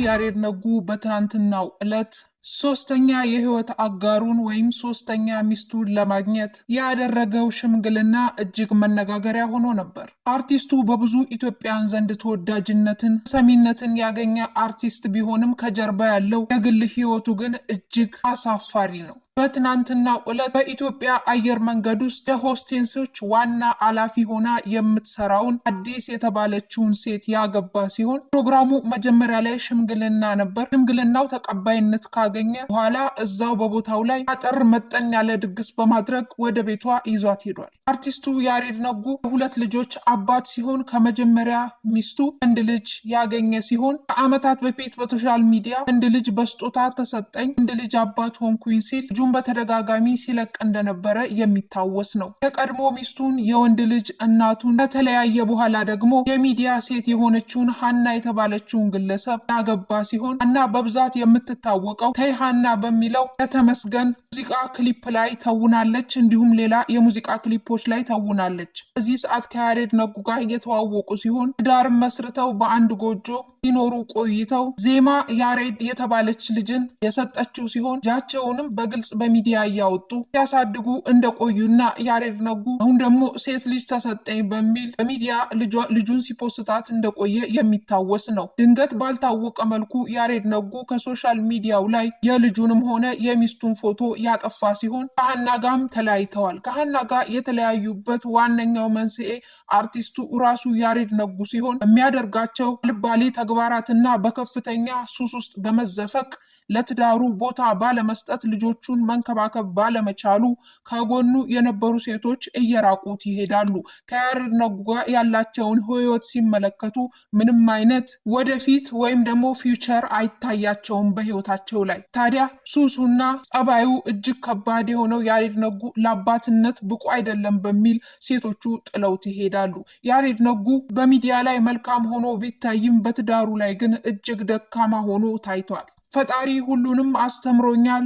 ያሬድ ነጉ በትናንትናው ዕለት ሶስተኛ የህይወት አጋሩን ወይም ሶስተኛ ሚስቱን ለማግኘት ያደረገው ሽምግልና እጅግ መነጋገሪያ ሆኖ ነበር። አርቲስቱ በብዙ ኢትዮጵያውያን ዘንድ ተወዳጅነትን፣ ሰሚነትን ያገኘ አርቲስት ቢሆንም ከጀርባ ያለው የግል ህይወቱ ግን እጅግ አሳፋሪ ነው። በትናንትናው ዕለት በኢትዮጵያ አየር መንገድ ውስጥ የሆስቴሶች ዋና ኃላፊ ሆና የምትሰራውን አዲስ የተባለችውን ሴት ያገባ ሲሆን ፕሮግራሙ መጀመሪያ ላይ ሽምግልና ነበር። ሽምግልናው ተቀባይነት ካገኘ በኋላ እዛው በቦታው ላይ አጠር መጠን ያለ ድግስ በማድረግ ወደ ቤቷ ይዟት ሄዷል። አርቲስቱ ያሬድ ነጉ ሁለት ልጆች አባት ሲሆን ከመጀመሪያ ሚስቱ አንድ ልጅ ያገኘ ሲሆን ከዓመታት በፊት በሶሻል ሚዲያ አንድ ልጅ በስጦታ ተሰጠኝ፣ አንድ ልጅ አባት ሆንኩኝ ሲል በተደጋጋሚ ሲለቅ እንደነበረ የሚታወስ ነው። የቀድሞ ሚስቱን የወንድ ልጅ እናቱን ከተለያየ በኋላ ደግሞ የሚዲያ ሴት የሆነችውን ሀና የተባለችውን ግለሰብ ያገባ ሲሆን ሀና በብዛት የምትታወቀው ተይ ሀና በሚለው የተመስገን ሙዚቃ ክሊፕ ላይ ተውናለች። እንዲሁም ሌላ የሙዚቃ ክሊፖች ላይ ተውናለች። በዚህ ሰዓት ከያሬድ ነጉ ጋር የተዋወቁ ሲሆን ትዳር መስርተው በአንድ ጎጆ ሲኖሩ ቆይተው ዜማ ያሬድ የተባለች ልጅን የሰጠችው ሲሆን ልጃቸውንም በግልጽ በሚዲያ ያወጡ ያሳድጉ እንደቆዩና ያሬድ ነጉ አሁን ደግሞ ሴት ልጅ ተሰጠኝ በሚል በሚዲያ ልጁን ሲፖስታት እንደቆየ የሚታወስ ነው። ድንገት ባልታወቀ መልኩ ያሬድ ነጉ ከሶሻል ሚዲያው ላይ የልጁንም ሆነ የሚስቱን ፎቶ ያጠፋ ሲሆን ከሀና ጋርም ተለያይተዋል። ከሀና ጋር የተለያዩበት ዋነኛው መንስኤ አርቲስቱ ራሱ ያሬድ ነጉ ሲሆን የሚያደርጋቸው ልባሌ ተግባራትና በከፍተኛ ሱስ ውስጥ በመዘፈቅ ለትዳሩ ቦታ ባለመስጠት ልጆቹን መንከባከብ ባለመቻሉ ከጎኑ የነበሩ ሴቶች እየራቁት ይሄዳሉ። ከያሬድ ነጉ ጋር ያላቸውን ህይወት ሲመለከቱ ምንም አይነት ወደፊት ወይም ደግሞ ፊውቸር አይታያቸውም በህይወታቸው ላይ። ታዲያ ሱሱና ጸባዩ እጅግ ከባድ የሆነው ያሬድ ነጉ ለአባትነት ብቁ አይደለም በሚል ሴቶቹ ጥለውት ይሄዳሉ። ያሬድ ነጉ በሚዲያ ላይ መልካም ሆኖ ቢታይም በትዳሩ ላይ ግን እጅግ ደካማ ሆኖ ታይቷል። ፈጣሪ ሁሉንም አስተምሮኛል፣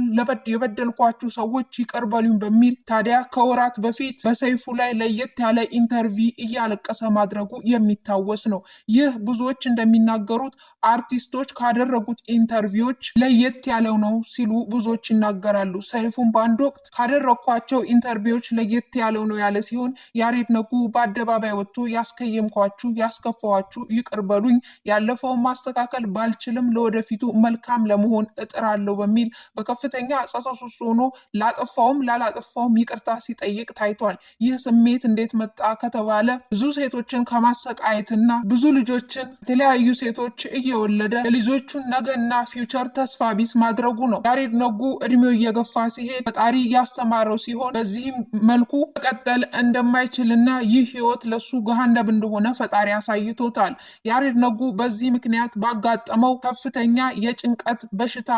የበደልኳችሁ ሰዎች ይቅር በሉኝ በሚል ታዲያ ከወራት በፊት በሰይፉ ላይ ለየት ያለ ኢንተርቪው እያለቀሰ ማድረጉ የሚታወስ ነው። ይህ ብዙዎች እንደሚናገሩት አርቲስቶች ካደረጉት ኢንተርቪዎች ለየት ያለው ነው ሲሉ ብዙዎች ይናገራሉ። ሰይፉን በአንድ ወቅት ካደረኳቸው ኢንተርቪዎች ለየት ያለው ነው ያለ ሲሆን ያሬድ ነጉ በአደባባይ ወጥቶ ያስከየምኳችሁ፣ ያስከፋዋችሁ ይቅር በሉኝ፣ ያለፈውን ማስተካከል ባልችልም ለወደፊቱ መልካም ለመሆን እጥራለሁ በሚል በከፍተኛ ጸጸት ውስጥ ሆኖ ላጠፋውም ላላጠፋውም ይቅርታ ሲጠይቅ ታይቷል። ይህ ስሜት እንዴት መጣ ከተባለ ብዙ ሴቶችን ከማሰቃየትና ብዙ ልጆችን የተለያዩ ሴቶች እየወለደ የልጆቹን ነገና ፊውቸር ተስፋ ቢስ ማድረጉ ነው። ያሬድ ነጉ እድሜው እየገፋ ሲሄድ ፈጣሪ ያስተማረው ሲሆን በዚህም መልኩ መቀጠል እንደማይችልና ይህ ህይወት ለሱ ገሃነም እንደሆነ ፈጣሪ አሳይቶታል። ያሬድ ነጉ በዚህ ምክንያት ባጋጠመው ከፍተኛ የጭንቀት በሽታ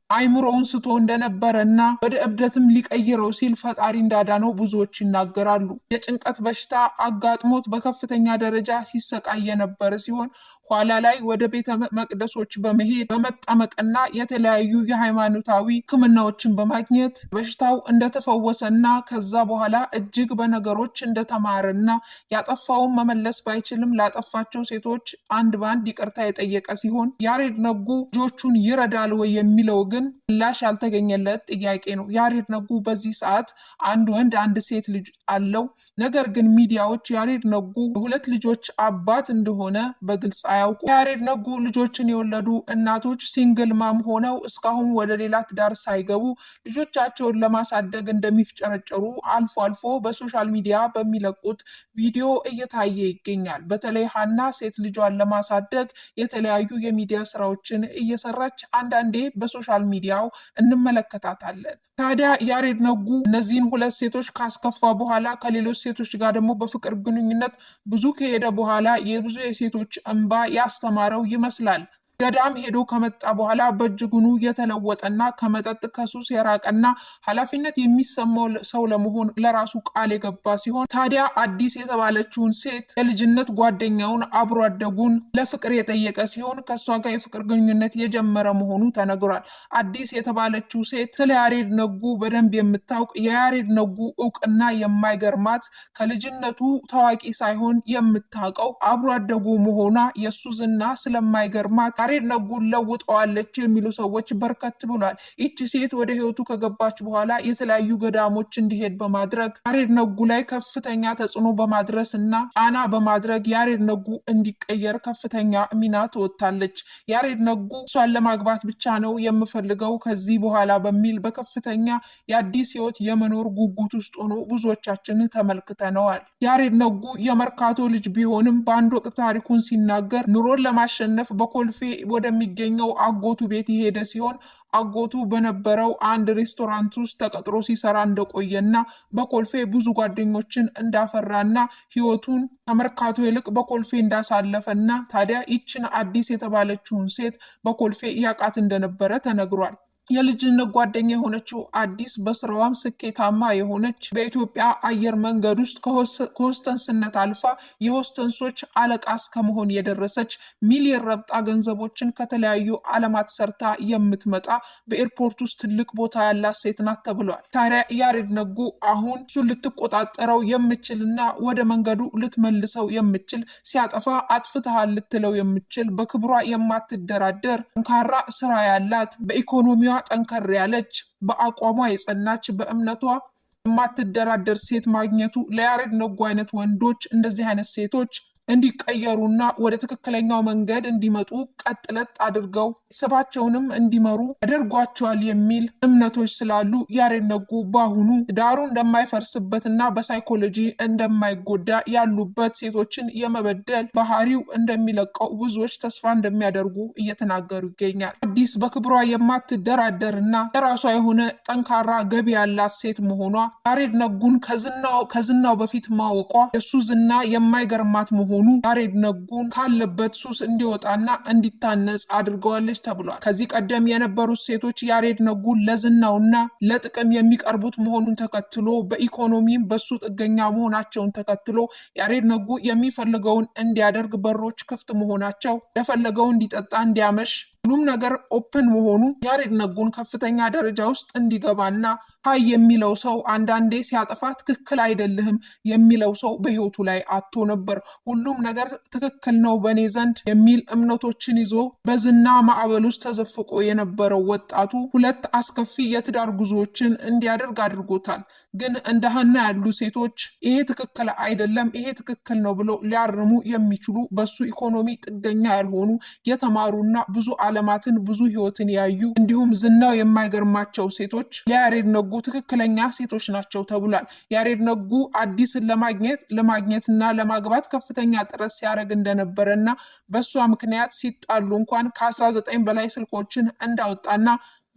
አይምሮውን ስቶ እንደነበረና ወደ እብደትም ሊቀይረው ሲል ፈጣሪ እንዳዳነው ብዙዎች ይናገራሉ። የጭንቀት በሽታ አጋጥሞት በከፍተኛ ደረጃ ሲሰቃይ የነበረ ሲሆን ኋላ ላይ ወደ ቤተ መቅደሶች በመሄድ በመጠመቅና የተለያዩ የሃይማኖታዊ ሕክምናዎችን በማግኘት በሽታው እንደተፈወሰና ከዛ በኋላ እጅግ በነገሮች እንደተማረና ያጠፋውን መመለስ ባይችልም ላጠፋቸው ሴቶች አንድ ባንድ ይቅርታ የጠየቀ ሲሆን ያሬድ ነጉ ልጆቹን ይረዳል ወይ የሚለው ግን ምላሽ ያልተገኘለት ጥያቄ ነው። ያሬድ ነጉ በዚህ ሰዓት አንድ ወንድ አንድ ሴት ልጅ አለው። ነገር ግን ሚዲያዎች ያሬድ ነጉ ሁለት ልጆች አባት እንደሆነ በግልጽ አያውቁ። ያሬድ ነጉ ልጆችን የወለዱ እናቶች ሲንግል ማም ሆነው እስካሁን ወደ ሌላ ትዳር ሳይገቡ ልጆቻቸውን ለማሳደግ እንደሚፍጨረጨሩ አልፎ አልፎ በሶሻል ሚዲያ በሚለቁት ቪዲዮ እየታየ ይገኛል። በተለይ ሀና ሴት ልጇን ለማሳደግ የተለያዩ የሚዲያ ስራዎችን እየሰራች አንዳንዴ በሶሻል ሚዲያው እንመለከታታለን። ታዲያ ያሬድ ነጉ እነዚህን ሁለት ሴቶች ካስከፋ በኋላ ከሌሎች ሴቶች ጋር ደግሞ በፍቅር ግንኙነት ብዙ ከሄደ በኋላ የብዙ የሴቶች እንባ ያስተማረው ይመስላል። ገዳም ሄዶ ከመጣ በኋላ በእጅጉኑ የተለወጠና ከመጠጥ ከሱስ የራቀና ኃላፊነት የሚሰማው ሰው ለመሆን ለራሱ ቃል የገባ ሲሆን ታዲያ አዲስ የተባለችውን ሴት የልጅነት ጓደኛውን አብሮ አደጉን ለፍቅር የጠየቀ ሲሆን ከሷ ጋር የፍቅር ግንኙነት የጀመረ መሆኑ ተነግሯል። አዲስ የተባለችው ሴት ስለ ያሬድ ነጉ በደንብ የምታውቅ የያሬድ ነጉ እውቅና የማይገርማት ከልጅነቱ ታዋቂ ሳይሆን የምታውቀው አብሮ አደጉ መሆኗ የሱ ዝና ስለማይገርማት ያሬድ ነጉን ለውጠዋለች የሚሉ ሰዎች በርከት ብሏል። ይቺ ሴት ወደ ህይወቱ ከገባች በኋላ የተለያዩ ገዳሞች እንዲሄድ በማድረግ ያሬድ ነጉ ላይ ከፍተኛ ተጽዕኖ በማድረስ እና ጫና በማድረግ ያሬድ ነጉ እንዲቀየር ከፍተኛ ሚና ትወጣለች። ያሬድ ነጉ እሷን ለማግባት ብቻ ነው የምፈልገው ከዚህ በኋላ በሚል በከፍተኛ የአዲስ ህይወት የመኖር ጉጉት ውስጥ ሆኖ ብዙዎቻችን ተመልክተነዋል። ያሬድ ነጉ የመርካቶ ልጅ ቢሆንም በአንድ ወቅት ታሪኩን ሲናገር ኑሮን ለማሸነፍ በኮልፌ ወደሚገኘው አጎቱ ቤት የሄደ ሲሆን አጎቱ በነበረው አንድ ሬስቶራንት ውስጥ ተቀጥሮ ሲሰራ እንደቆየና በኮልፌ ብዙ ጓደኞችን እንዳፈራና ህይወቱን ከመርካቶ ይልቅ በኮልፌ እንዳሳለፈና ታዲያ ይችን አዲስ የተባለችውን ሴት በኮልፌ ያቃት እንደነበረ ተነግሯል። የልጅነት ጓደኛ የሆነችው አዲስ በስራዋም ስኬታማ የሆነች በኢትዮጵያ አየር መንገድ ውስጥ ከሆስተንስነት አልፋ የሆስተንሶች አለቃ እስከመሆን የደረሰች ሚሊዮን ረብጣ ገንዘቦችን ከተለያዩ ዓለማት ሰርታ የምትመጣ በኤርፖርት ውስጥ ትልቅ ቦታ ያላት ሴት ናት ተብሏል። ታዲያ ያሬድ ነጉ አሁን እሱን ልትቆጣጠረው የምችልና ወደ መንገዱ ልትመልሰው የምችል ሲያጠፋ አጥፍተሃል ልትለው የምችል በክብሯ የማትደራደር ጠንካራ ስራ ያላት በኢኮኖሚዋ ጠንከር ያለች በአቋሟ የጸናች በእምነቷ የማትደራደር ሴት ማግኘቱ ለያሬድ ነጉ አይነት ወንዶች እንደዚህ አይነት ሴቶች እንዲቀየሩና ወደ ትክክለኛው መንገድ እንዲመጡ ቀጥለጥ አድርገው ስባቸውንም እንዲመሩ ያደርጓቸዋል የሚል እምነቶች ስላሉ ያሬድ ነጉ በአሁኑ ዳሩ እንደማይፈርስበትና በሳይኮሎጂ እንደማይጎዳ ያሉበት ሴቶችን የመበደል ባህሪው እንደሚለቀው ብዙዎች ተስፋ እንደሚያደርጉ እየተናገሩ ይገኛል። አዲስ በክብሯ የማትደራደርና የራሷ የሆነ ጠንካራ ገቢ ያላት ሴት መሆኗ ያሬድ ነጉን ከዝናው በፊት ማወቋ የሱ ዝና የማይገርማት መሆኑ ያሬድ ነጉን ካለበት ሱስ እንዲወጣና እንዲታነጽ አድርገዋለች ተብሏል። ከዚህ ቀደም የነበሩት ሴቶች ያሬድ ነጉን ለዝናውና ለጥቅም የሚቀርቡት መሆኑን ተከትሎ በኢኮኖሚም በሱ ጥገኛ መሆናቸውን ተከትሎ ያሬድ ነጉ የሚፈልገውን እንዲያደርግ በሮች ክፍት መሆናቸው ለፈለገው እንዲጠጣ እንዲያመሽ ሁሉም ነገር ኦፕን መሆኑ ያሬድ ነጉን ከፍተኛ ደረጃ ውስጥ እንዲገባና ሀይ የሚለው ሰው አንዳንዴ ሲያጠፋ ትክክል አይደለህም የሚለው ሰው በህይወቱ ላይ አጥቶ ነበር። ሁሉም ነገር ትክክል ነው በኔ ዘንድ የሚል እምነቶችን ይዞ በዝና ማዕበል ውስጥ ተዘፍቆ የነበረው ወጣቱ ሁለት አስከፊ የትዳር ጉዞዎችን እንዲያደርግ አድርጎታል። ግን እንደ ሀና ያሉ ሴቶች ይሄ ትክክል አይደለም ይሄ ትክክል ነው ብለው ሊያርሙ የሚችሉ በሱ ኢኮኖሚ ጥገኛ ያልሆኑ የተማሩና ብዙ ዓለማትን ብዙ ህይወትን ያዩ እንዲሁም ዝናው የማይገርማቸው ሴቶች ለያሬድ ነጉ ትክክለኛ ሴቶች ናቸው ተብሏል። ያሬድ ነጉ አዲስን ለማግኘትና ለማግባት ከፍተኛ ጥረት ሲያደርግ እንደነበረና በሷ ምክንያት ሲጣሉ እንኳን ከ19 በላይ ስልኮችን እንዳወጣና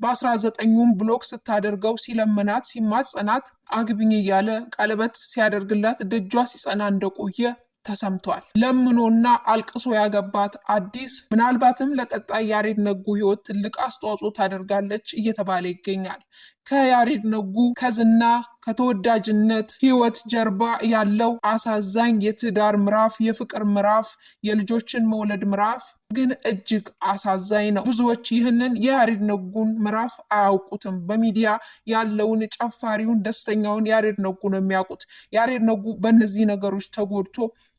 በ19ኙም ብሎክ ስታደርገው ሲለምናት ሲማጸናት አግብኝ እያለ ቀለበት ሲያደርግላት ደጇ ሲጸና እንደቆየ ተሰምቷል። ለምኖና አልቅሶ ያገባት አዲስ ምናልባትም ለቀጣይ ያሬድ ነጉ ህይወት ትልቅ አስተዋጽኦ ታደርጋለች እየተባለ ይገኛል። ከያሬድ ነጉ ከዝና ከተወዳጅነት ህይወት ጀርባ ያለው አሳዛኝ የትዳር ምዕራፍ፣ የፍቅር ምዕራፍ፣ የልጆችን መውለድ ምዕራፍ ግን እጅግ አሳዛኝ ነው። ብዙዎች ይህንን የያሬድ ነጉን ምዕራፍ አያውቁትም። በሚዲያ ያለውን ጨፋሪውን ደስተኛውን ያሬድ ነጉ ነው የሚያውቁት። ያሬድ ነጉ በእነዚህ ነገሮች ተጎድቶ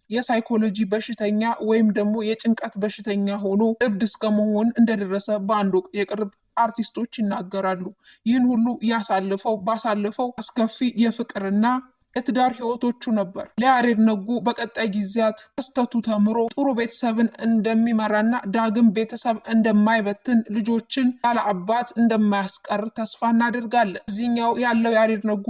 የሳይኮሎጂ በሽተኛ ወይም ደግሞ የጭንቀት በሽተኛ ሆኖ እብድ እስከመሆን እንደደረሰ በአንድ ወቅት የቅርብ አርቲስቶች ይናገራሉ። ይህን ሁሉ ባሳለፈው አስከፊ የፍቅርና የትዳር ህይወቶቹ ነበር። ለያሬድ ነጉ በቀጣይ ጊዜያት ከስተቱ ተምሮ ጥሩ ቤተሰብን እንደሚመራና ዳግም ቤተሰብ እንደማይበትን ልጆችን ያለ አባት እንደማያስቀር ተስፋ እናደርጋለን። እዚህኛው ያለው ያሬድ ነጉ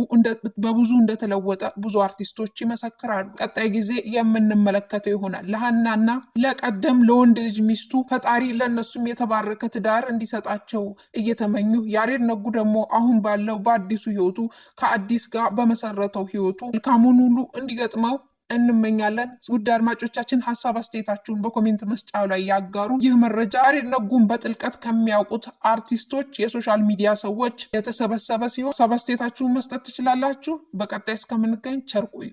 በብዙ እንደተለወጠ ብዙ አርቲስቶች ይመሰክራሉ። ቀጣይ ጊዜ የምንመለከተው ይሆናል። ለሀናና ለቀደም ለወንድ ልጅ ሚስቱ ፈጣሪ ለነሱም የተባረከ ትዳር እንዲሰጣቸው እየተመኙ ያሬድ ነጉ ደግሞ አሁን ባለው በአዲሱ ህይወቱ ከአዲስ ጋር በመሰረተው ህይወቱ መልካሙን ሁሉ እንዲገጥመው እንመኛለን። ውድ አድማጮቻችን ሀሳብ አስተያየታችሁን በኮሜንት መስጫው ላይ ያጋሩ። ይህ መረጃ ያሬድ ነጉን በጥልቀት ከሚያውቁት አርቲስቶች፣ የሶሻል ሚዲያ ሰዎች የተሰበሰበ ሲሆን ሀሳብ አስተያየታችሁን መስጠት ትችላላችሁ። በቀጣይ እስከምንገኝ ቸር ቆዩ።